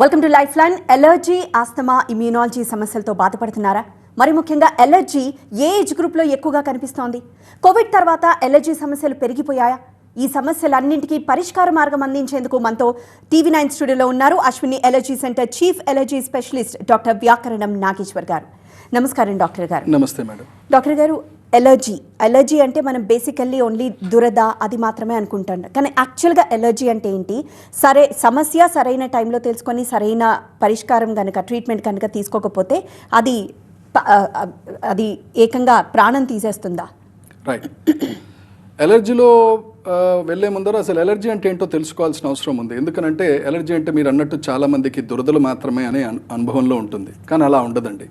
Welcome to life line. Allergy, asthma, immunology సమస్యలతో బాధపడుతున్నారా? మరి ముఖ్యంగా ఎలర్జీ ఏ ఏజ్ గ్రూప్లో ఎక్కువగా కనిపిస్తోంది? కోవిడ్ తర్వాత ఎలర్జీ సమస్యలు పెరిగిపోయాయా? ఈ సమస్యలన్నింటికీ పరిష్కార మార్గం అందించేందుకు మనతో TV9 స్టూడియోలో ఉన్నారు Ashwini allergy centre chief allergy specialist doctor వ్యాకరణం నాగేశ్వర్ గారు. నమస్కారం డాక్టర్ గారు. నమస్తే మేడం. డాక్టర్ గారు, ఎలర్జీ అంటే మనం బేసికల్లీ ఓన్లీ దురద అది మాత్రమే అనుకుంటాం, కానీ యాక్చువల్గా ఎలర్జీ అంటే ఏంటి? సమస్య సరైన టైంలో తెలుసుకొని సరైన పరిష్కారం కనుక ట్రీట్మెంట్ కనుక తీసుకోకపోతే అది ఏకంగా ప్రాణం తీసేస్తుందా? రైట్. ఎలర్జీలో వెళ్ళే ముందర అసలు ఎలర్జీ అంటే ఏంటో తెలుసుకోవాల్సిన అవసరం ఉంది. ఎందుకనంటే ఎలర్జీ అంటే మీరు అన్నట్టు చాలామందికి దురదలు మాత్రమే అనే అనుభవంలో ఉంటుంది, కానీ అలా ఉండదండి.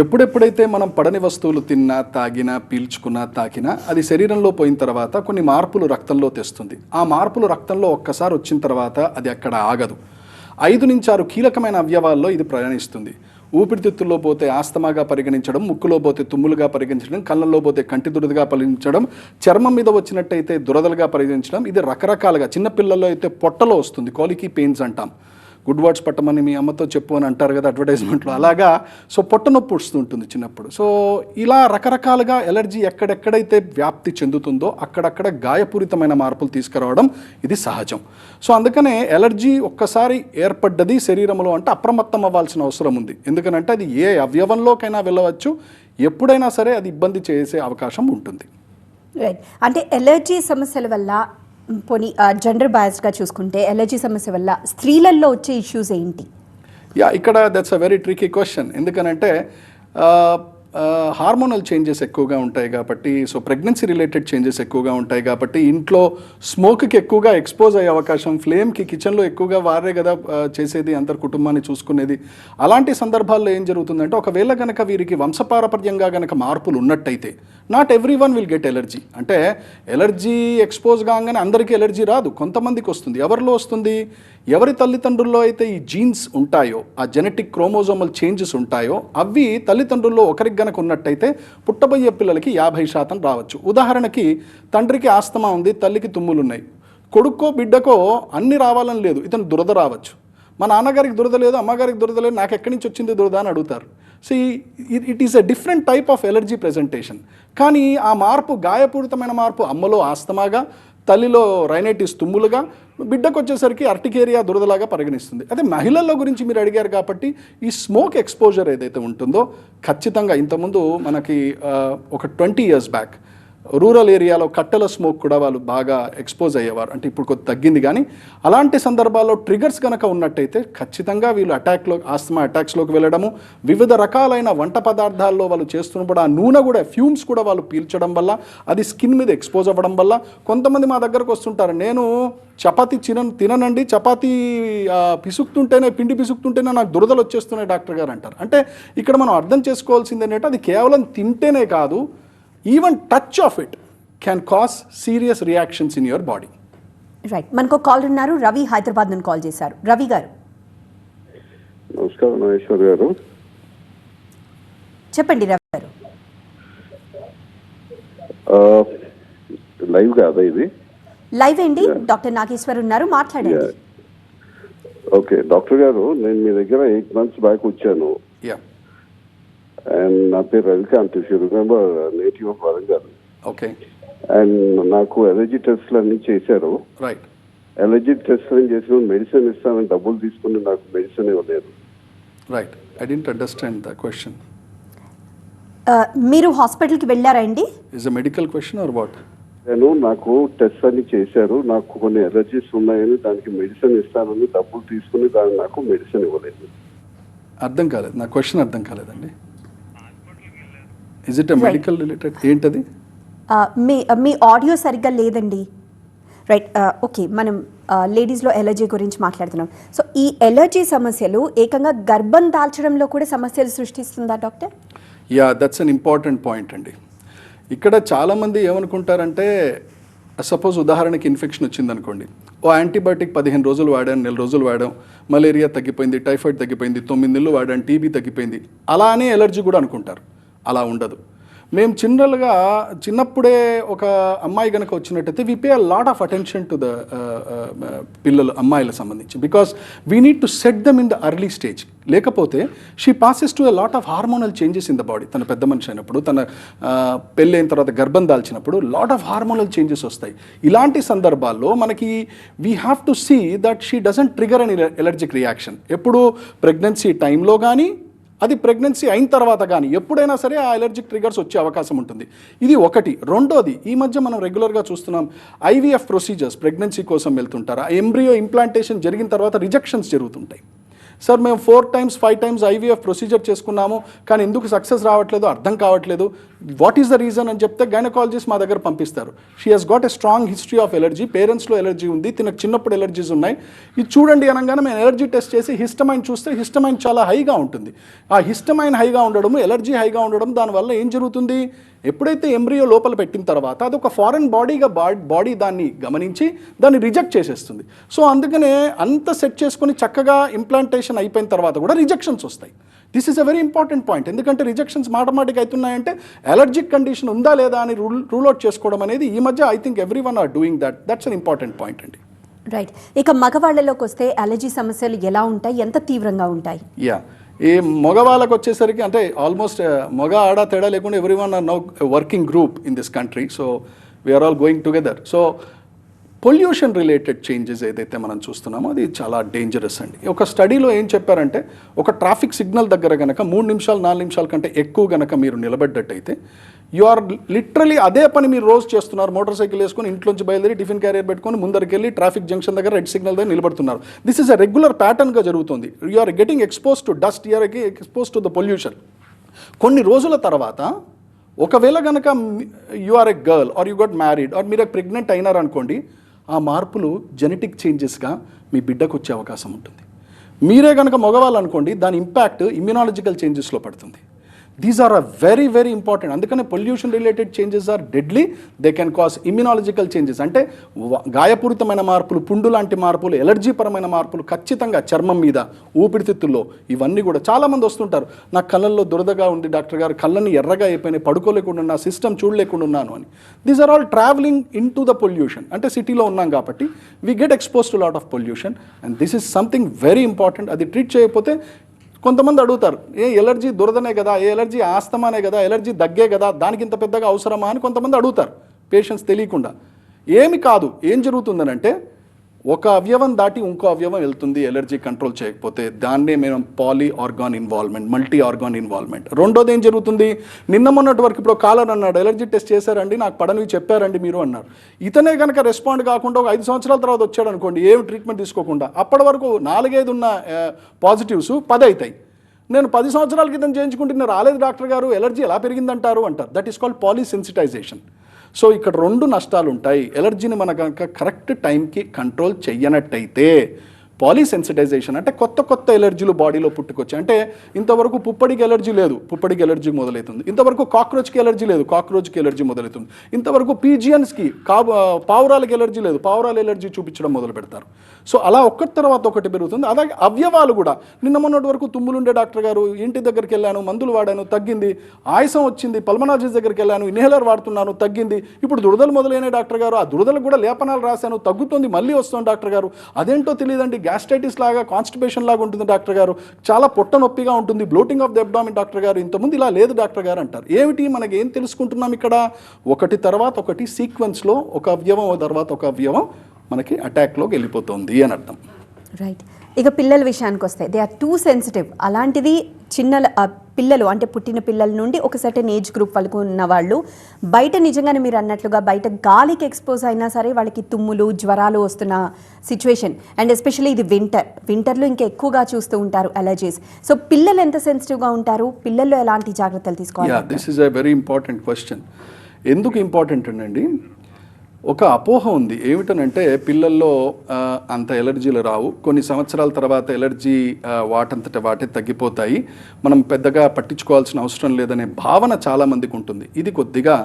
ఎప్పుడెప్పుడైతే మనం పడని వస్తువులు తిన్నా, తాగినా, పీల్చుకున్నా, తాకినా అది శరీరంలో పోయిన తర్వాత కొన్ని మార్పులు రక్తంలో తెస్తుంది. ఆ మార్పులు రక్తంలో ఒక్కసారి వచ్చిన తర్వాత అది అక్కడ ఆగదు. 5 నుంచి 6 కీలకమైన అవయవాల్లో ఇది ప్రయాణిస్తుంది. ఊపిరితిత్తుల్లో పోతే ఆస్తమాగా పరిగణించడం, ముక్కులో పోతే తుమ్ములుగా పరిగణించడం, కళ్ళల్లో పోతే కంటి దురదగా పరిగణించడం, చర్మం మీద వచ్చినట్టయితే దురదలుగా పరిగణించడం. ఇది రకరకాలుగా, చిన్నపిల్లల్లో అయితే పొట్టలో వస్తుంది, కాలికీ పెయిన్స్ అంటాం. గుడ్ వర్డ్స్ పట్టమని మీ అమ్మతో చెప్పు అని అంటారు కదా అడ్వర్టైజ్మెంట్లో, అలాగా. సో పొట్ట నొప్పి వస్తుంటుంది చిన్నప్పుడు. సో ఇలా రకరకాలుగా ఎలర్జీ ఎక్కడెక్కడైతే వ్యాప్తి చెందుతుందో అక్కడక్కడ గాయపూరితమైన మార్పులు తీసుకురావడం ఇది సహజం. సో అందుకనే ఎలర్జీ ఒక్కసారి ఏర్పడ్డది శరీరంలో అంటే అప్రమత్తం అవ్వాల్సిన అవసరం ఉంది. ఎందుకనంటే అది ఏ అవయవంలోకైనా వెళ్ళవచ్చు, ఎప్పుడైనా సరే అది ఇబ్బంది చేసే అవకాశం ఉంటుంది. రైట్. అంటే ఎలర్జీ సమస్యల వల్ల పోనీ జెండర్ బయాస్డ్గా చూసుకుంటే ఎలర్జీ సమస్య వల్ల స్త్రీలలో వచ్చే ఇష్యూస్ ఏంటి? ఇక్కడ that's a very tricky question. ఎందుకనంటే హార్మోనల్ చేంజెస్ ఎక్కువగా ఉంటాయి కాబట్టి, సో ప్రెగ్నెన్సీ రిలేటెడ్ చేంజెస్ ఎక్కువగా ఉంటాయి కాబట్టి, ఇంట్లో స్మోక్కి ఎక్కువగా ఎక్స్పోజ్ అయ్యే అవకాశం, ఫ్లేమ్కి కిచెన్లో ఎక్కువగా వారే కదా చేసేది, అందరు కుటుంబాన్ని చూసుకునేది. అలాంటి సందర్భాల్లో ఏం జరుగుతుందంటే, ఒకవేళ కనుక వీరికి వంశపారపర్యంగా కనుక మార్పులు ఉన్నట్టయితే, not every one will get allergy. అంటే ఎలర్జీ ఎక్స్పోజ్ కాగానే అందరికీ ఎలర్జీ రాదు, కొంతమందికి వస్తుంది. ఎవరిలో వస్తుంది? ఎవరి తల్లిదండ్రుల్లో అయితే ఈ జీన్స్ ఉంటాయో, ఆ జెనెటిక్ క్రోమోజోమల్ చేంజెస్ ఉంటాయో, అవి తల్లిదండ్రుల్లో ఒకరికి గనక ఉన్నట్టయితే పుట్టబోయే పిల్లలకి 50% రావచ్చు. ఉదాహరణకి తండ్రికి ఆస్తమా ఉంది, తల్లికి తుమ్ములు ఉన్నాయి. కొడుక్కో బిడ్డకో అన్ని రావాలని లేదు, ఇతను దురద రావచ్చు. మా నాన్నగారికి దురద లేదు, అమ్మగారికి దురద లేదు, నాకు ఎక్కడి నుంచి వచ్చింది దురద అని అడుగుతారు. So it is a different type of allergy presentation. కానీ ఆ మార్పు, గాయపూరితమైన మార్పు అమ్మలో ఆస్తమాగా, తల్లిలో రైనైటిస్ తుమ్ములుగా, బిడ్డకు వచ్చేసరికి అర్టికేరియా దురదలాగా పరిగణిస్తుంది. అదే మహిళల్లో గురించి మీరు అడిగారు కాబట్టి, ఈ స్మోక్ ఎక్స్పోజర్ ఏదైతే ఉంటుందో ఖచ్చితంగా ఇంతకుముందు మనకి ఒక 20 years బ్యాక్ రూరల్ ఏరియాలో కట్టెల స్మోక్ కూడా వాళ్ళు బాగా ఎక్స్పోజ్ అయ్యేవారు. అంటే ఇప్పుడు కొద్ది తగ్గింది, కానీ అలాంటి సందర్భాల్లో ట్రిగర్స్ కనుక ఉన్నట్టయితే ఖచ్చితంగా వీళ్ళు ఆస్తమా అటాక్స్లోకి వెళ్ళడము, వివిధ రకాలైన వంట పదార్థాల్లో వాళ్ళు చేస్తున్నప్పుడు ఆ నూనె కూడా, ఫ్యూమ్స్ కూడా వాళ్ళు పీల్చడం వల్ల, అది స్కిన్ మీద ఎక్స్పోజ్ అవ్వడం వల్ల. కొంతమంది మా దగ్గరకు వస్తుంటారు, నేను చపాతీ తిననండి, చపాతీ పిండి పిసుకుతుంటేనే నాకు దురదలు వచ్చేస్తున్నాయి డాక్టర్ గారు అంటారు. అంటే ఇక్కడ మనం అర్థం చేసుకోవాల్సింది ఏంటంటే, అది కేవలం తింటేనే కాదు, even touch of it can cause serious reactions in your body. Right. మనకు కాల్ ఉన్నారు, రవి హైదరాబాద్ నుండి కాల్ చేశారు. రవి గారు నమస్కారం. నాగేశ్వర్ గారు చెప్పండి. రవి గారు, లైవ్ కాదా ఇది? లైవ్ అండి. డాక్టర్ నాగేశ్వర్ ఉన్నారు, మాట్లాడండి. ఓకే డాక్టర్ గారు, నేను మీ దగ్గర 8 months బ్యాక్ వచ్చాను. అండ్ నా పేరు Ravikant, if you remember, native of Warangal. Okay. And నాకు ఎలర్జీ టెస్ట్లు అన్ని చేశారు. రైట్. ఎలర్జీ టెస్ట్లు చేసిన మెడిసిన్ ఇస్తానని డబ్బులు తీసుకుని నాకు మెడిసిన్ ఇవ్వలేదు. Right. I don't understand the question. మీరు హాస్పిటల్కి వెళ్ళారా అండి? Is a medical question or what? నాకు టెస్ట్ అన్ని చేశారు, నాకు కొన్ని ఎలర్జీస్ ఉన్నాయని దానికి మెడిసిన్ ఇస్తానని డబ్బులు తీసుకుని నాకు మెడిసిన్ ఇవ్వలేదు. అర్థం కాలేదు, నా క్వశ్చన్ అర్థం కాలేదండి. Is it a medical related? ఏంటది? మీ ఆడియో సరిగ్గా లేదండి. రైట్. ఓకే, మనం లేడీస్లో ఎలర్జీ గురించి మాట్లాడుతున్నాం. సో ఈ ఎలర్జీ సమస్యలు ఏకంగా గర్భం దాల్చడంలో కూడా సమస్యలు సృష్టిస్తుందా doctor? That's an important point అండి. ఇక్కడ చాలామంది ఏమనుకుంటారంటే, సపోజ్ ఉదాహరణకి ఇన్ఫెక్షన్ వచ్చిందనుకోండి, యాంటీబయాటిక్ 15 రోజులు వాడాను, 1 నెల రోజులు వాడాం, మలేరియా తగ్గిపోయింది, టైఫాయిడ్ తగ్గిపోయింది, 9 నెలలు వాడాను, టీబీ తగ్గిపోయింది, అలా అనే ఎలర్జీ కూడా అనుకుంటారు. అలా ఉండదు. మేము చిన్నప్పుడే ఒక అమ్మాయి కనుక వచ్చినట్టయితే we pay a lot of attention to the పిల్లలు అమ్మాయిలకు సంబంధించి, because we need to set them in the early stage. లేకపోతే she passes to a lot of hormonal changes in the body. తన పెద్ద మనిషి అయినప్పుడు, తన పెళ్ళైన తర్వాత గర్భం దాల్చినప్పుడు లాట్ ఆఫ్ హార్మోనల్ చేంజెస్ వస్తాయి. ఇలాంటి సందర్భాల్లో మనకి we have to see that she doesn't trigger an allergic reaction. ఎప్పుడు ప్రెగ్నెన్సీ టైంలో కానీ, అది ప్రెగ్నెన్సీ అయిన తర్వాత కానీ ఎప్పుడైనా సరే ఆ ఎలర్జిక్ ట్రిగర్స్ వచ్చే అవకాశం ఉంటుంది. ఇది ఒకటి. రెండోది, ఈ మధ్య మనం రెగ్యులర్గా చూస్తున్నాం ఐవీఎఫ్ ప్రొసీజర్స్, ప్రెగ్నెన్సీ కోసం వెళ్తుంటారు. ఆ ఎంబ్రియో ఇంప్లాంటేషన్ జరిగిన తర్వాత రిజెక్షన్స్ జరుగుతుంటాయి. సార్ మేము 4 times 5 times ఐవీఎఫ్ ప్రొసీజర్ చేసుకున్నాము, కానీ ఎందుకు సక్సెస్ రావట్లేదు అర్థం కావట్లేదు, వాట్ ఈస్ ద రీజన్ అని చెప్తే గైనకాలజిస్ట్ మా దగ్గర పంపిస్తారు. She has got a strong history of allergy, పేరెంట్స్లో ఎలర్జీ ఉంది, తినకు చిన్నప్పుడు ఎలర్జీస్ ఉన్నాయి, ఇది చూడండి అనగానే మేము ఎలర్జీ టెస్ట్ చేసి హిస్టమైన్ చూస్తే హిస్టమైన్ చాలా హైగా ఉంటుంది. ఆ హిస్టమైన్ హైగా ఉండడము, ఎలర్జీ హైగా ఉండడం, దానివల్ల ఏం జరుగుతుంది, ఎప్పుడైతే ఎంబ్రియో లోపల పెట్టిన తర్వాత అది ఒక ఫారెన్ బాడీగా బాడీ దాన్ని గమనించి దాన్ని రిజెక్ట్ చేసేస్తుంది. సో అందుకనే అంత సెట్ చేసుకొని చక్కగా ఇంప్లాంటేషన్ అయిపోయిన తర్వాత కూడా రిజెక్షన్స్ వస్తాయి. This is a very important point. ఎందుకంటే రిజెక్షన్స్ మాటమాటిక్ అవుతున్నాయంటే ఎలర్జిక్ కండిషన్ ఉందా లేదా అని రూల్ అవుట్ చేసుకోవడం అనేది ఈ మధ్య I think every one or doing that. That's an important point అండి. రైట్. ఇక మగవాళ్ళలోకి వస్తే అలర్జీ సమస్యలు ఎలా ఉంటాయి, ఎంత తీవ్రంగా ఉంటాయి? యా, ఈ మగవాళ్ళకు వచ్చేసరికి అంటే ఆల్మోస్ట్ మగ ఆడ తేడా లేకుండా everyone are now working group in this country. So we are all going together. So pollution related changes ఏదైతే మనం చూస్తున్నామో అది చాలా డేంజరస్ అండి. ఒక స్టడీలో ఏం చెప్పారంటే, ఒక ట్రాఫిక్ సిగ్నల్ దగ్గర కనుక 3 నిమిషాలు 4 నిమిషాల కంటే ఎక్కువ కనుక మీరు నిలబడ్డట్టయితే యు ఆర్ లిటరలీ అదే పని మీరు రోజు చేస్తున్నారు. మోటార్ సైకిల్ వేసుకొని ఇంట్లోంచి బయలుదేరి టిఫిన్ క్యారియర్ పెట్టుకొని ముందరికి వెళ్ళి ట్రాఫిక్ జంక్షన్ దగ్గర రెడ్ సిగ్నల్ దగ్గర నిలబడుతున్నారు. దిస్ ఈస్ అ రెగ్యులర్ ప్యాటర్న్గా జరుగుతుంది. You are getting expose to dust, you are expose to the pollution. కొన్ని రోజుల తర్వాత ఒకవేళ కనుక you are a girl or you got married or మీరు ప్రెగ్నెంట్ అయినారనుకోండి, ఆ మార్పులు జెనెటిక్ చేంజెస్గా మీ బిడ్డకు వచ్చే అవకాశం ఉంటుంది. మీరే కనుక మగవాళ్ళు అనుకోండి, దాని ఇంపాక్ట్ ఇమ్యూనాలజికల్ చేంజెస్లో పడుతుంది. These are very very important. అందుకనే pollution related changes are deadly. They can cause immunological changes, అంటే గాయపూరితమైన మార్పులు, పుండు లాంటి మార్పులు, ఎలర్జీ పరమైన మార్పులు ఖచ్చితంగా చర్మం మీద, ఊపిరితిత్తుల్లో, ఇవన్నీ కూడా. చాలామంది వస్తుంటారు, నా కళ్ళల్లో దురదగా ఉంది డాక్టర్ గారు, కళ్ళని ఎర్రగా అయిపోయినాయి, పడుకోలేకుండా ఉన్నా, సిస్టమ్ చూడలేకుండా ఉన్నాను అని. These are all travelling into the pollution. అంటే సిటీలో ఉన్నాం కాబట్టి we get expose to lot of pollution and this is something very important. అది ట్రీట్ చేయకపోతే కొంతమంది అడుగుతారు, ఏ ఎలర్జీ దురదనే కదా, ఏ ఎలర్జీ ఆస్తమానే కదా, ఎలర్జీ దగ్గే కదా, దానికి ఇంత పెద్దగా అవసరమా అని కొంతమంది అడుగుతారు పేషెంట్స్ తెలియకుండా. ఏమి కాదు. ఏం జరుగుతుందనంటే, ఒక అవయవం దాటి ఇంకో అవయవం వెళ్తుంది ఎలర్జీ కంట్రోల్ చేయకపోతే. దాన్నే మేము poly organ involvement, multi organ involvement. రెండోది ఏం జరుగుతుంది, నిన్న మొన్నటి వరకు ఇప్పుడు కాలర్ అన్నాడు, ఎలర్జీ టెస్ట్ చేశారండి, నాకు పడనివి చెప్పారండి మీరు అన్నారు. ఇతనే కనుక రెస్పాండ్ కాకుండా ఒక 5 సంవత్సరాల తర్వాత వచ్చాడు అనుకోండి, ఏం ట్రీట్మెంట్ తీసుకోకుండా, అప్పటి వరకు 4-5 ఉన్న పాజిటివ్స్ 10 అవుతాయి. నేను 10 సంవత్సరాల క్రితం చేయించుకుంటే రాలేదు డాక్టర్ గారు, ఎలర్జీ ఎలా పెరిగిందంటారు అంటారు. That is called polysensitisation. So ఇక్కడ 2 నష్టాలు ఉంటాయి. ఎలర్జీని మన కనుక కరెక్ట్ టైంకి కంట్రోల్ చెయ్యనట్టయితే, పాలీసెన్సిటైజేషన్ అంటే కొత్త ఎలర్జీలు బాడీలో పుట్టుకొచ్చాయి. అంటే ఇంతవరకు పుప్పడికి ఎలర్జీ లేదు, పుప్పడికి ఎలర్జీ మొదలవుతుంది. ఇంతవరకు కాక్రోచ్కి ఎలర్జీ లేదు, కాక్రోచ్కి ఎలర్జీ మొదలవుతుంది. ఇంతవరకు పీజియన్స్కి పావురాలకి ఎలర్జీ లేదు, పావురాల ఎలర్జీ చూపించడం మొదలు పెడతారు. సో అలా ఒకటి తర్వాత ఒకటి పెరుగుతుంది. అలాగే అవయవాలు కూడా. నిన్న మొన్నటి వరకు తుమ్ములుండే డాక్టర్ గారు, ఇంటి దగ్గరికి వెళ్ళాను, మందులు వాడాను, తగ్గింది. ఆయాసం వచ్చింది, పల్మనాలజిస్ట్ దగ్గరికి వెళ్ళాను, ఇన్హేలర్ వాడుతున్నాను, తగ్గింది. ఇప్పుడు దురదలు మొదలైన డాక్టర్ గారు, ఆ దురదలకు కూడా లేపనాలు రాశాను, తగ్గుతుంది, మళ్ళీ వస్తుంది డాక్టర్ గారు. అదేంటో తెలియదండి, గ్యాస్ట్రైటిస్ లాగా, కాన్స్టిపేషన్ లాగా ఉంటుంది డాక్టర్ గారు, చాలా పొట్ట నొప్పిగా ఉంటుంది, bloating of the abdomen doctor గారు, ఇంతకుముందు ఇలా లేదు డాక్టర్ గారు అంటారు. ఏమిటి, మనకి ఏం తెలుసుకుంటున్నాం ఇక్కడ? ఒకటి తర్వాత ఒకటి సీక్వెన్స్లో ఒక అవయవం తర్వాత ఒక అవయవం మనకి అటాక్లోకి వెళ్ళిపోతుంది అని అర్థం. రైట్. ఇక పిల్లల విషయానికి వస్తే, దే ఆర్ టూ సెన్సిటివ్. అలాంటిది పిల్లలు అంటే పుట్టిన పిల్లల నుండి ఒక సర్టెన్ ఏజ్ గ్రూప్ వాళ్ళకు ఉన్న వాళ్ళు బయట నిజంగానే మీరు అన్నట్లుగా బయట గాలికి ఎక్స్పోజ్ అయినా సరే వాళ్ళకి తుమ్ములు, జ్వరాలు వస్తున్న సిచ్యువేషన్. అండ్ ఎస్పెషల్లీ ఇది వింటర్లో ఇంకా ఎక్కువగా చూస్తూ ఉంటారు అలర్జీస్. సో పిల్లలు ఎంత సెన్సిటివ్గా ఉంటారు, పిల్లల్లో ఎలాంటి జాగ్రత్తలు తీసుకోవాలి? This is a very important question. ఎందుకు ఇంపార్టెంట్ అండి, ఒక అపోహ ఉంది. ఏమిటనంటే పిల్లల్లో అంత ఎలర్జీలు రావు, కొన్ని సంవత్సరాల తర్వాత ఎలర్జీ వాటంతట వాటే తగ్గిపోతాయి, మనం పెద్దగా పట్టించుకోవాల్సిన అవసరం లేదనే భావన చాలామందికి ఉంటుంది. ఇది కొద్దిగా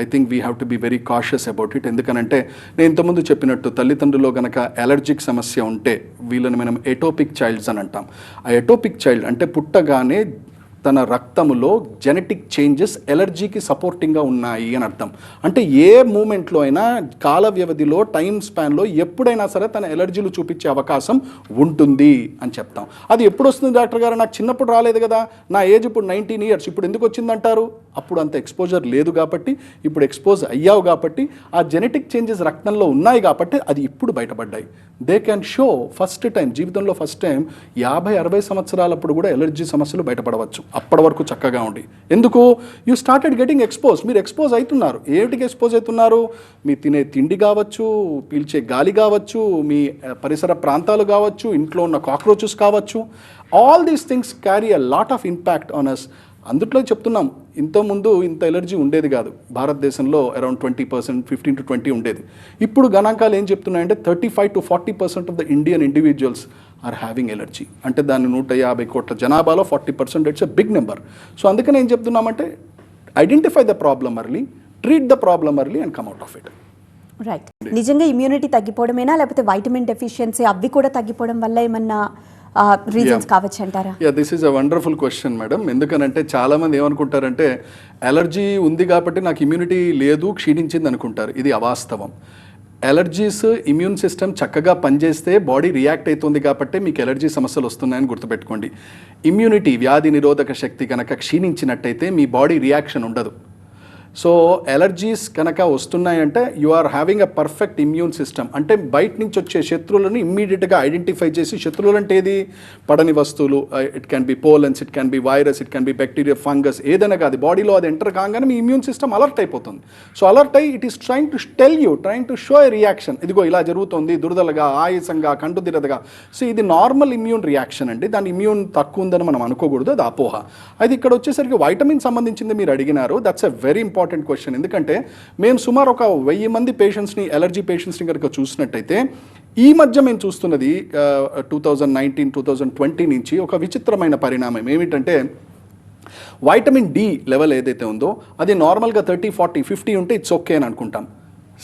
I think we have to be very cautious about it. ఎందుకనంటే నేను ఇంతకుముందు చెప్పినట్టు తల్లిదండ్రుల్లో కనుక ఎలర్జిక్ సమస్య ఉంటే వీళ్ళని మనం ఎటోపిక్ చైల్డ్స్ అని అంటాం. ఆ ఎటోపిక్ చైల్డ్ అంటే పుట్టగానే తన రక్తములో జెనెటిక్ చేంజెస్ ఎలర్జీకి సపోర్టింగ్గా ఉన్నాయి అని అర్థం. అంటే ఏ మూమెంట్లో అయినా కాల వ్యవధిలో టైం స్పాన్లో ఎప్పుడైనా సరే తన ఎలర్జీలు చూపించే అవకాశం ఉంటుంది అని చెప్తాం. అది ఎప్పుడు వస్తుంది డాక్టర్ గారు, నాకు చిన్నప్పుడు రాలేదు కదా, నా ఏజ్ ఇప్పుడు 19 years, ఇప్పుడు ఎందుకు వచ్చిందంటారు? అప్పుడు అంత ఎక్స్పోజర్ లేదు కాబట్టి, ఇప్పుడు ఎక్స్పోజ్ అయ్యావు కాబట్టి, ఆ జెనెటిక్ చేంజెస్ రక్తంలో ఉన్నాయి కాబట్టి అది ఇప్పుడు బయటపడ్డాయి. They can show first time, జీవితంలో ఫస్ట్ టైం 50-60 సంవత్సరాలప్పుడు కూడా ఎలర్జీ సమస్యలు బయటపడవచ్చు. అప్పటి వరకు చక్కగా ఉండి, ఎందుకు యూ స్టార్టెడ్ గెటింగ్ ఎక్స్పోజ్, మీరు ఎక్స్పోజ్ అవుతున్నారు. ఏమిటికి ఎక్స్పోజ్ అవుతున్నారు? మీ తినే తిండి కావచ్చు, పీల్చే గాలి కావచ్చు, మీ పరిసర ప్రాంతాలు కావచ్చు, ఇంట్లో ఉన్న కాక్రోచెస్ కావచ్చు. All these things carry a lot of impact on us. అందుట్లో చెప్తున్నాం, ఇంతకుముందు ఇంత ఎలర్జీ ఉండేది కాదు భారతదేశంలో, అరౌండ్ 20%, 15-20 ఉండేది. ఇప్పుడు గణాంకాలు ఏం చెప్తున్నాయంటే 35-40% of the Indian individuals are having allergy. అంటే దాన్ని 150 కోట్ల జనాభాలో 40%, it's a big number. So అందుకని ఏం చెప్తున్నామంటే identify the problem early, treat the problem early and come out of it. Right. నిజంగా ఇమ్యూనిటీ తగ్గిపోవడమేనా, లేకపోతే వైటమిన్ డెఫిషియన్సీ అవి కూడా తగ్గిపోవడం వల్ల ఏమన్నా రీజన్స్ కావచ్చు అంటారా? This is a wonderful question madam. ఎందుకనంటే చాలామంది ఏమనుకుంటారంటే ఎలర్జీ ఉంది కాబట్టి నాకు ఇమ్యూనిటీ లేదు, క్షీణించింది అనుకుంటారు. ఇది అవాస్తవం. ఎలర్జీస్, ఇమ్యూన్ సిస్టమ్ చక్కగా పనిచేస్తే బాడీ రియాక్ట్ అవుతుంది కాబట్టి మీకు ఎలర్జీ సమస్యలు వస్తున్నాయని గుర్తుపెట్టుకోండి. ఇమ్యూనిటీ, వ్యాధి నిరోధక శక్తి కనుక క్షీణించినట్టయితే మీ బాడీ రియాక్షన్ ఉండదు. సో ఎలర్జీస్ కనుక వస్తున్నాయంటే you are having a perfect immune system. అంటే బయట నుంచి వచ్చే శత్రువులను ఇమ్మీడియట్గా ఐడెంటిఫై చేసి, శత్రువులు అంటే ఏది, పడని వస్తువులు, it can be pollens, it can be virus, it can be bacteria, fungus, ఏదైనా కాదు, బాడీలో అది ఎంటర్ కాగానే మీ ఇమ్యూన్ సిస్టమ్ అలర్ట్ అయిపోతుంది. సో అలర్ట్ అయ్యి it is trying to tell you, trying to show a reaction, ఇదిగో ఇలా జరుగుతుంది, దురదలుగా, ఆయాసంగా, కంటు దిరదగా. సో ఇది నార్మల్ ఇమ్యూన్ రియాక్షన్ అండి. దాని ఇమ్యూన్ తక్కువ ఉందని మనం అనుకోకూడదు, అది అపోహ. అది ఇక్కడ వచ్చేసరికి వైటమిన్ సంబంధించింది మీరు అడిగినారు. That's a very important question. ఎందుకంటే మేము సుమారు ఒక 1000 మంది పేషెంట్స్ని, ఎలర్జీ పేషెంట్స్ని కనుక చూసినట్టయితే ఈ మధ్య మేము చూస్తున్నది 2019-2020 నుంచి ఒక విచిత్రమైన పరిణామం ఏమిటంటే వైటమిన్ డి లెవెల్ ఏదైతే ఉందో అది నార్మల్గా 30, 40, 50 ఉంటే ఇట్స్ ఓకే అని అనుకుంటాం.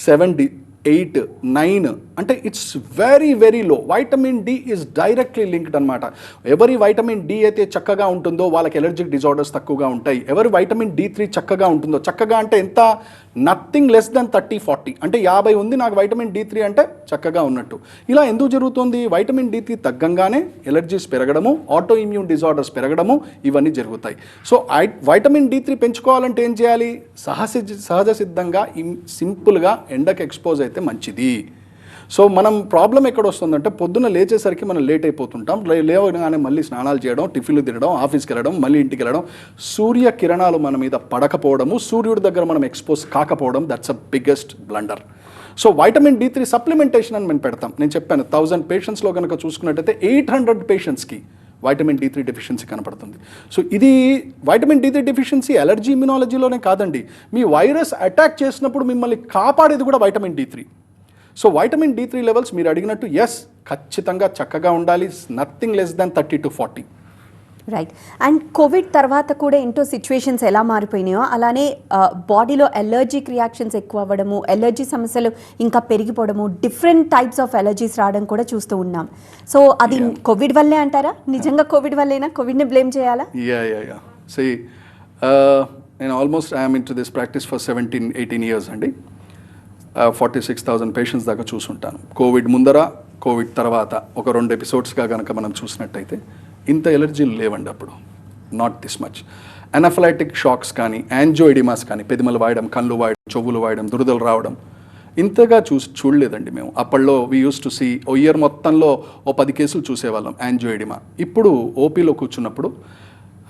7, 8, 9 అంటే it's very very low. Vitamin D is directly linked అనమాట. ఎవరి వైటమిన్ డి అయితే చక్కగా ఉంటుందో వాళ్ళకి ఎలర్జిక్ డిజార్డర్స్ తక్కువగా ఉంటాయి. ఎవరి వైటమిన్ D3 చక్కగా ఉంటుందో, చక్కగా అంటే ఎంత, నథింగ్ లెస్ దెన్ 30-40, అంటే 50 ఉంది నాకు వైటమిన్ D3 అంటే చక్కగా ఉన్నట్టు. ఇలా ఎందుకు జరుగుతుంది? వైటమిన్ D3 తగ్గంగానే ఎలర్జీస్ పెరగడము, ఆటో ఇమ్యూన్ డిజార్డర్స్ పెరగడము, ఇవన్నీ జరుగుతాయి. సో వైటమిన్ D3 పెంచుకోవాలంటే ఏం చేయాలి? సహజ సిద్ధంగా సింపుల్గా ఎండకు ఎక్స్పోజ్ అయితే మంచిది. సో మనం ప్రాబ్లం ఎక్కడ వస్తుందంటే పొద్దున్న లేచేసరికి మనం లేట్ అయిపోతుంటాం. లేవగానే మళ్ళీ స్నానాలు చేయడం, టిఫిన్లు తినడం, ఆఫీస్కి వెళ్ళడం, మళ్ళీ ఇంటికి వెళ్ళడం, సూర్య కిరణాలు మన మీద పడకపోవడము, సూర్యుడి దగ్గర మనం ఎక్స్పోజ్ కాకపోవడం, that's a biggest blunder. So vitamin D3 supplementation అని మేము పెడతాం. నేను చెప్పాను 1000 పేషెంట్స్లో కనుక చూసుకున్నట్టయితే 800 పేషెంట్స్కి వైటమిన్ D3 డెఫిషియన్సీ కనపడుతుంది. సో ఇది వైటమిన్ D3 డెఫిషియన్సీ ఎలర్జీ ఇమ్యునాలజీలోనే కాదండి, మీ వైరస్ అటాక్ చేసినప్పుడు మిమ్మల్ని కాపాడేది కూడా vitamin D3. So vitamin D3 levels మీరు అడిగినట్టు ఎస్ ఖచ్చితంగా చక్కగా ఉండాలి, nothing less than 30-40. Right. And Covid తర్వాత కూడా ఏంటో సిచ్యువేషన్స్ ఎలా మారిపోయినాయో అలానే బాడీలో ఎలర్జిక్ రియాక్షన్స్ ఎక్కువ అవ్వడము, ఎలర్జీ సమస్యలు ఇంకా పెరిగిపోవడము, డిఫరెంట్ టైప్స్ ఆఫ్ ఎలర్జీస్ రావడం కూడా చూస్తూ ఉన్నాం. సో అది కోవిడ్ వల్లే అంటారా? నిజంగా కోవిడ్ వల్లేనా? కోవిడ్ని బ్లేమ్ చేయాలా? యా సీ నేను almost I'm in to this practice for 17-18 years అండి. 46,000 పేషెంట్స్ దాకా చూసుంటాను. కోవిడ్ ముందర, కోవిడ్ తర్వాత ఒక 2 ఎపిసోడ్స్గా కనుక మనం చూసినట్టయితే ఇంత ఎలర్జీలు లేవండి అప్పుడు, నాట్ దిస్ మచ్. అనఫలైటిక్ షాక్స్ కానీ, యాంజియోఎడిమాస్ కానీ, పెదిమలు వాయడం, కళ్ళు వాయడం, చెవులు వాయడం, దురదలు రావడం ఇంతగా చూడలేదండి మేము. అప్పట్లో we use to see a year మొత్తంలో 10 కేసులు చూసేవాళ్ళం యాంజియోఎడిమా. ఇప్పుడు ఓపీలో కూర్చున్నప్పుడు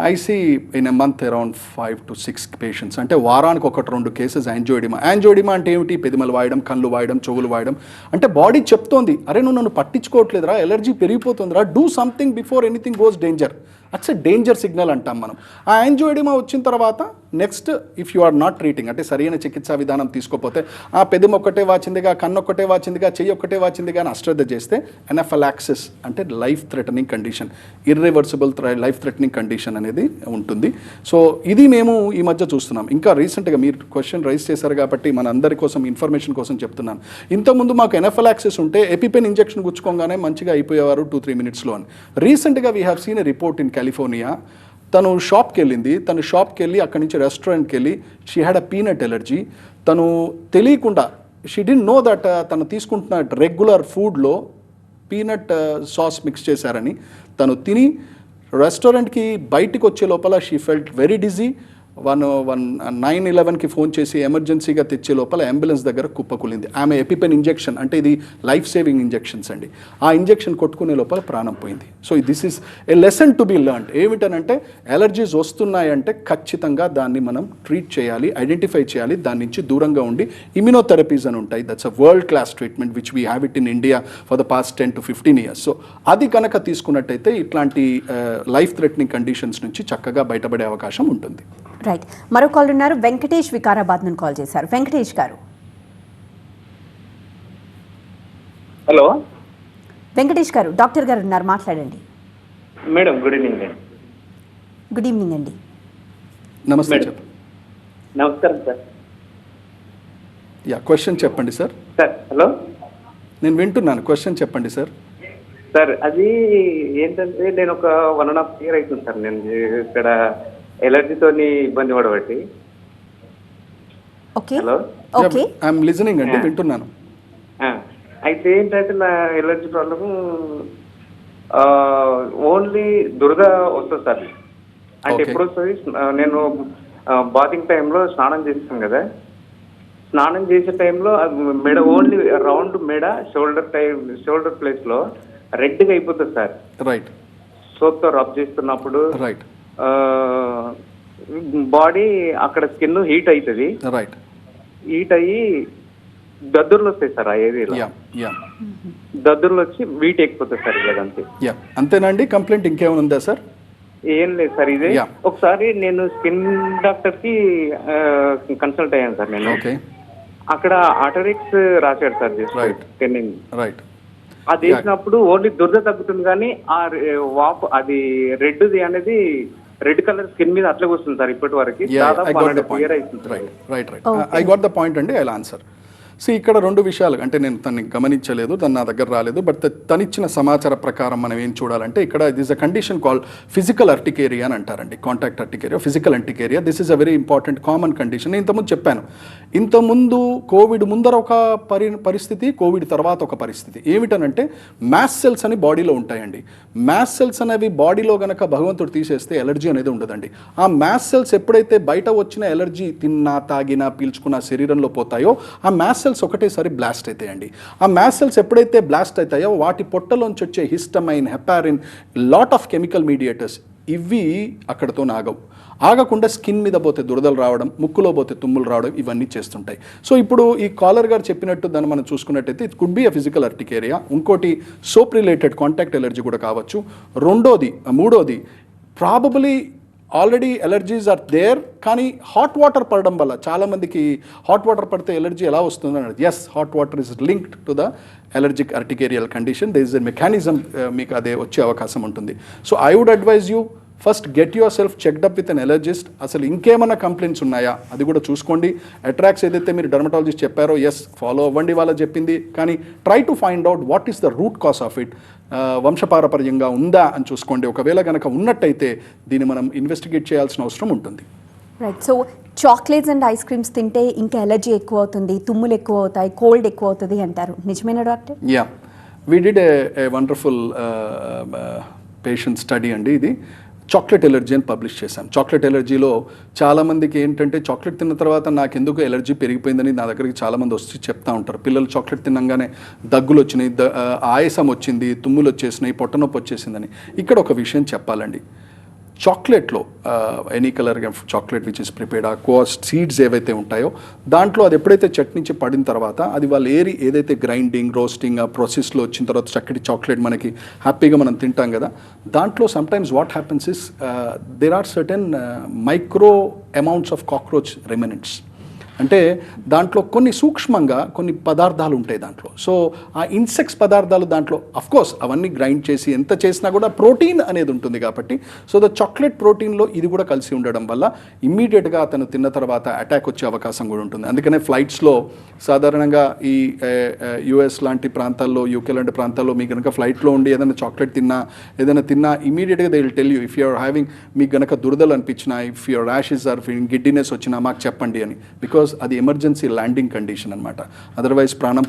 I see in a month around 5 to 6 patients. అంటే వారానికి 1-2 కేసెస్ యాంజియోఎడిమా. యాంజియోఎడిమా అంటే ఏమిటి? పెదిమలు వాయడం, కళ్ళు వాయడం, చెవులు వాయడం. అంటే బాడీ చెప్తోంది, అరే నువ్వు నన్ను పట్టించుకోవట్లేదురా, ఎలర్జీ పెరిగిపోతుందిరా, do something before anything goes danger. It's a danger signal అంటాం మనం. ఆ యాంజియోఎడిమా వచ్చిన తర్వాత next if you are not treating, అంటే సరైన చికిత్సా విధానం తీసుకోకపోతే, ఆ పెదం ఒక్కటే వాచిందిగా, కన్ను ఒక్కటే వాచిందిగా, చెయ్యి ఒక్కటే వాచిందిగా అని అశ్రద్ధ చేస్తే ఎనఫలాక్సిస్ అంటే life threatening condition, irreversible life threatening condition అనేది ఉంటుంది. సో ఇది మేము ఈ మధ్య చూస్తున్నాం. ఇంకా రీసెంట్గా మీరు క్వశ్చన్ రైజ్ చేశారు కాబట్టి మన అందరి కోసం ఇన్ఫర్మేషన్ కోసం చెప్తున్నాను. ఇంతకుముందు మాకు ఎనఫలాక్సిస్ ఉంటే ఎపిపెన్ ఇంజెక్షన్ గుచ్చుకోగానే మంచిగా అయిపోయేవారు 2-3 minutesలో అని. రీసెంట్గా we have seen a report in California. తను షాప్కి వెళ్ళింది, తను షాప్కి వెళ్ళి అక్కడి నుంచి రెస్టారెంట్కి వెళ్ళి she had a peanut allergy. తను తెలియకుండా షీ డింట్ నో దట్ తను తీసుకుంటున్న రెగ్యులర్ ఫుడ్లో పీనట్ సాస్ మిక్స్ చేశారని తను తిని రెస్టారెంట్కి బయటికి వచ్చే లోపల షీ ఫెల్ట్ వెరీ డిజీ. 911కి ఫోన్ చేసి ఎమర్జెన్సీగా తెచ్చే లోపల అంబులెన్స్ దగ్గర కుప్పకూలింది. ఆమె ఎపిపెన్ ఇంజెక్షన్, అంటే ఇది లైఫ్ సేవింగ్ ఇంజెక్షన్స్ అండి, ఆ ఇంజెక్షన్ కొట్టుకునే లోపల ప్రాణం పోయింది. So this is a lesson to be learned. ఏమిటనంటే ఎలర్జీస్ వస్తున్నాయంటే ఖచ్చితంగా దాన్ని మనం ట్రీట్ చేయాలి, ఐడెంటిఫై చేయాలి, దాని నుంచి దూరంగా ఉండి ఇమ్యునోథెరపీస్ అని ఉంటాయి. That's a world class treatment which we have it in India for the past 10 to 15 years. So అది కనుక తీసుకున్నట్టయితే ఇట్లాంటి లైఫ్ థ్రెటనింగ్ కండిషన్స్ నుంచి చక్కగా బయటపడే అవకాశం ఉంటుంది. రైట్, మరో కాల్ ఉన్నారు. వెంకటేష్ వికారాబాద్ నుండి కాల్ చేశారు. వెంకటేష్ గారు. హలో వెంకటేష్ గారు, డాక్టర్ గారు ఉన్నారు, మాట్లాడండి. మేడం, గుడ్ ఈవినింగ్ అండి. గుడ్ ఈవినింగ్ అండి. నమస్తే. మేడం. నమస్కారం సార్. యా, క్వశ్చన్ చెప్పండి సార్. Sir hello. నేను వింటున్నాను, క్వశ్చన్ చెప్పండి సార్. సార్ అది ఏంటంటే నేను ఒక 1.5 year అవుతుంది సార్ నేను ఇక్కడ ఎలర్జీతోని ఇబ్బంది పడబట్టి. Okay hello. Okay, I'm listening అండి, వింటున్నాను. అయితే ఏంటంటే నా ఎలర్జీ ప్రాబ్లమ్ ఓన్లీ దురద వస్తుంది సార్. అంటే Okay. ఎప్పుడు వస్తుంది, నేను బాతింగ్ టైంలో స్నానం చేస్తాను కదా, స్నానం చేసే టైంలో మెడ ఓన్లీ రౌండ్ మెడ షోల్డర్ ప్లేస్లో రెడ్గా అయిపోతుంది సార్. రైట్. సోప్తో రబ్ చేస్తున్నప్పుడు రైట్. బాడీ అక్కడ స్కిన్ హీట్ అవుతుంది. రైట్. హీట్ అయ్యి దద్దుర్లు వస్తాయి సార్ ఆ ఏరియాలో. యా యా దద్దుర్లు వచ్చి వీట్ ఎక్కిపోతుంది సార్ ఇదంతే. యా, అంతేనండి. కంప్లైంట్ ఇంకేమైనా ఉందా సార్? ఏం లేదు సార్, ఇదే. Yeah. ఒకసారి నేను స్కిన్ డాక్టర్ కి కన్సల్ట్ అయ్యాను సార్ నేను. ఓకే. అక్కడ ఆటరిక్స్ రాశాడు సార్ Right. స్కిన్నింగ్. రైట్. అది వేసినప్పుడు ఓన్లీ దురద తగ్గుతుంది కానీ ఆ వాపు అది రెడ్ది అనేది రెడ్ కలర్ స్కిన్ మీద అట్లా వస్తుంది సార్ ఇప్పటి వరకు. దాదాపు 1.5 years అవుతుంది. Right. I got the point అండి. I answer. సో ఇక్కడ 2 విషయాలు, అంటే నేను తనని గమనించలేదు, తను నా దగ్గర రాలేదు, బట్ తనిచ్చిన సమాచార ప్రకారం మనం ఏం చూడాలంటే ఇక్కడ it is a condition call physical urticaria అని అంటారండి. Contact urticaria, physical urticaria. This is a very important common condition. నేను ఇంతకుముందు చెప్పాను, ఇంతకుముందు కోవిడ్ ముందర ఒక పరిస్థితి, కోవిడ్ తర్వాత ఒక పరిస్థితి. ఏమిటనంటే మ్యాస్ సెల్స్ అని బాడీలో ఉంటాయండి. మ్యాస్ సెల్స్ అనేవి బాడీలో గనక భగవంతుడు తీసేస్తే ఎలర్జీ అనేది ఉండదండి. ఆ మ్యాస్ సెల్స్ ఎప్పుడైతే బయట వచ్చిన ఎలర్జీ తిన్నా, తాగినా, పీల్చుకున్న శరీరంలో పోతాయో ఆ మ్యాస్ సెల్స్ ఒకటేసారి బ్లాస్ట్ అవుతాయండి. ఆ మ్యాస్ సెల్స్ ఎప్పుడైతే బ్లాస్ట్ అవుతాయో వాటి పొట్టలోంచి వచ్చే histamine, heparin, lot of chemical mediators ఇవి అక్కడతో ఆగకుండా స్కిన్ మీద పోతే దురదలు రావడం, ముక్కులో పోతే తుమ్ములు రావడం, ఇవన్నీ చేస్తుంటాయి. సో ఇప్పుడు ఈ కాలర్ గారు చెప్పినట్టు దాన్ని మనం చూసుకున్నట్టయితే it could be a physical urticaria. ఇంకోటి సోప్ రిలేటెడ్ కాంటాక్ట్ ఎలర్జీ కూడా కావచ్చు. మూడోది ప్రాబబలీ ఆల్రెడీ ఎలర్జీస్ ఆర్ దేర్, కానీ హాట్ వాటర్ పడడం వల్ల చాలామందికి హాట్ వాటర్ పడితే ఎలర్జీ ఎలా వస్తుంది అన్నది. Yes, hot water is linked to the allergic urticarial condition. This is a mechanism, మీకు అదే వచ్చే అవకాశం ఉంటుంది. So I would advise you first get yourself checked up with an allergist. అసలు ఇంకేమైనా కంప్లైంట్స్ ఉన్నాయా అది కూడా చూసుకోండి. అట్రాక్స్ ఏదైతే మీరు డర్మటాలజిస్ట్ చెప్పారో ఎస్ ఫాలో అవ్వండి వాళ్ళు చెప్పింది, కానీ try to find out what is the root cause of it. వంశపారపర్యంగా ఉందా అని చూసుకోండి. ఒకవేళ కనుక ఉన్నట్టయితే దీన్ని మనం ఇన్వెస్టిగేట్ చేయాల్సిన అవసరం ఉంటుంది. Right. So chocolates and ice creams తింటే ఇంకా ఎలర్జీ ఎక్కువ అవుతుంది, తుమ్ములు ఎక్కువ అవుతాయి, కోల్డ్ ఎక్కువ అవుతుంది అంటారు, నిజమేనా doctor? Yeah, we did a wonderful patient study అండి. ఇది చాక్లెట్ ఎలర్జీ అని పబ్లిష్ చేశాం. చాక్లెట్ ఎలర్జీలో చాలామందికి ఏంటంటే చాక్లెట్ తిన్న తర్వాత నాకు ఎందుకు ఎలర్జీ పెరిగిపోయిందని నా దగ్గరికి చాలామంది వచ్చి చెప్తా ఉంటారు. పిల్లలు చాక్లెట్ తినంగానే దగ్గులు వచ్చినాయి, ఆయాసం వచ్చింది, తుమ్ములు వచ్చేసినాయి, పొట్టనొప్పి వచ్చేసిందని. ఇక్కడ ఒక విషయం చెప్పాలండి. చాక్లెట్లో any colour chocolate which is prepared, ఆ కోస్ట్ సీడ్స్ ఏవైతే ఉంటాయో దాంట్లో అది ఎప్పుడైతే చట్నీ నుంచి పడిన తర్వాత అది వాళ్ళు ఏదైతే గ్రైండింగ్, రోస్టింగ్ ఆ ప్రాసెస్లో వచ్చిన తర్వాత చక్కటి చాక్లెట్ మనకి హ్యాపీగా మనం తింటాం కదా, దాంట్లో sometimes what happens is there are certain micro amounts of cockroach remnants. అంటే దాంట్లో కొన్ని సూక్ష్మంగా కొన్ని పదార్థాలు ఉంటాయి దాంట్లో. సో ఆ ఇన్సెక్ట్స్ పదార్థాలు దాంట్లో కోర్స్ అవన్నీ గ్రైండ్ చేసి ఎంత చేసినా కూడా ప్రోటీన్ అనేది ఉంటుంది కాబట్టి, సో ద చాక్లెట్ ప్రోటీన్లో ఇది కూడా కలిసి ఉండడం వల్ల ఇమ్మీడియట్గా అతను తిన్న తర్వాత అటాక్ వచ్చే అవకాశం కూడా ఉంటుంది. అందుకనే ఫ్లైట్స్లో సాధారణంగా ఈ యుఎస్ లాంటి ప్రాంతాల్లో, యూకే లాంటి ప్రాంతాల్లో మీకు కనుక ఫ్లైట్లో ఉండి ఏదైనా చాక్లెట్ ఏదైనా తిన్నా ఇమీడియట్గా they will tell you if you're having, మీకు కనుక దురదలు అనిపించినా, if your rashes or giddiness వచ్చినా మాకు చెప్పండి అని. బికాజ్ అది ఎమర్జెన్సీ ల్యాండింగ్ కండిషన్ అనమాట. అదర్వైజ్ ప్రాణం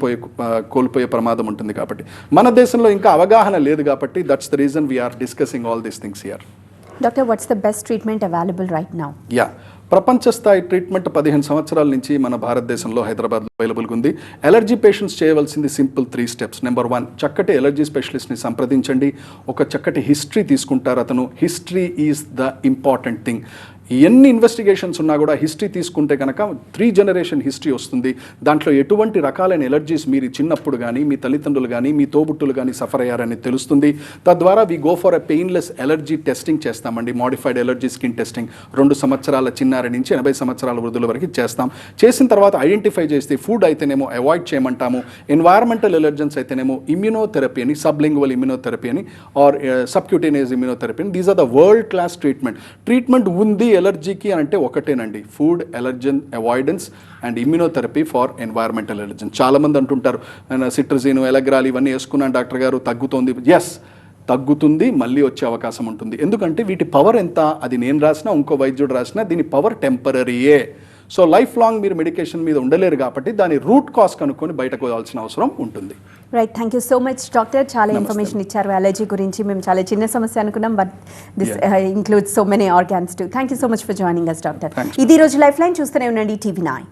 కోల్పోయే ప్రమాదం ఉంటుంది కాబట్టి. మన దేశంలో ఇంకా అవగాహన లేదు కాబట్టి that's the reason we are discussing all these things here. Doctor, what's the best treatment available right now? Yeah, ప్రపంచ స్థాయి ట్రీట్మెంట్ 15 సంవత్సరాల నుంచి మన భారతదేశంలో హైదరాబాద్లో అవైలబుల్గా ఉంది. ఎలర్జీ పేషెంట్స్ చేయవలసింది సింపుల్ 3 స్టెప్స్. నెంబర్ 1, చక్కటి ఎలర్జీ స్పెషలిస్ట్ని సంప్రదించండి. ఒక చక్కటి హిస్టరీ తీసుకుంటారు అతను. History is the important thing. ఎన్ని ఇన్వెస్టిగేషన్స్ ఉన్నా కూడా హిస్టరీ తీసుకుంటే కనుక 3 జనరేషన్ హిస్టరీ వస్తుంది. దాంట్లో ఎటువంటి రకాలైన ఎలర్జీస్ మీరు చిన్నప్పుడు కానీ, మీ తల్లిదండ్రులు కానీ, మీ తోబుట్టులు కానీ సఫర్ అయ్యారని తెలుస్తుంది. తద్వారా we go for a painless allergy testing చేస్తామండి. మోడిఫైడ్ ఎలర్జీ స్కిన్ టెస్టింగ్ 2 సంవత్సరాల చిన్నారి నుంచి 80 సంవత్సరాల వృద్ధుల వరకు చేస్తాం. చేసిన తర్వాత ఐడెంటిఫై చేస్తే ఫుడ్ అయితేనేమో అవాయిడ్ చేయమంటాము, ఎన్వైరన్మెంటల్ ఎలర్జెన్స్ అయితేనేమో ఇమ్యూనోథెరపీ అని, సబ్లింగువల్ ఇమ్యూనోథెరపీ అని, ఆర్ సబ్క్యూటేనియస్ ఇమ్యూనోథెరపీ అని. These are the world class treatment ఉంది ఎలర్జీకి అంటే ఒకటేనండి, food allergen avoidance and immunotherapy for environmental allergen. చాలామంది అంటుంటారు సిట్రజిన్, ఎలగ్రాల్ ఇవన్నీ వేసుకున్నాను డాక్టర్ గారు తగ్గుతోంది. ఎస్, తగ్గుతుంది, మళ్ళీ వచ్చే అవకాశం ఉంటుంది. ఎందుకంటే వీటి పవర్ ఎంత, అది నేను రాసినా ఇంకో వైద్యుడు రాసినా దీని పవర్ టెంపరీయే. సో లైఫ్ లాంగ్ మీరు మెడికేషన్ మీద ఉండలేరు కాబట్టి దాని రూట్ కాజ్ కనుక్కొని బయటకు పోవాల్సిన అవసరం ఉంటుంది. Right, thank you so much doctor. చాలా ఇన్ఫర్మేషన్ ఇచ్చారు అలర్జీ గురించి. మేము చాలా చిన్న సమస్య అనుకున్నాం, but this includes so many organs to. Thank you so much for joining us doctor. ఇది రోజు లైఫ్ లైన్. చూస్తూనే ఉండండి TV9.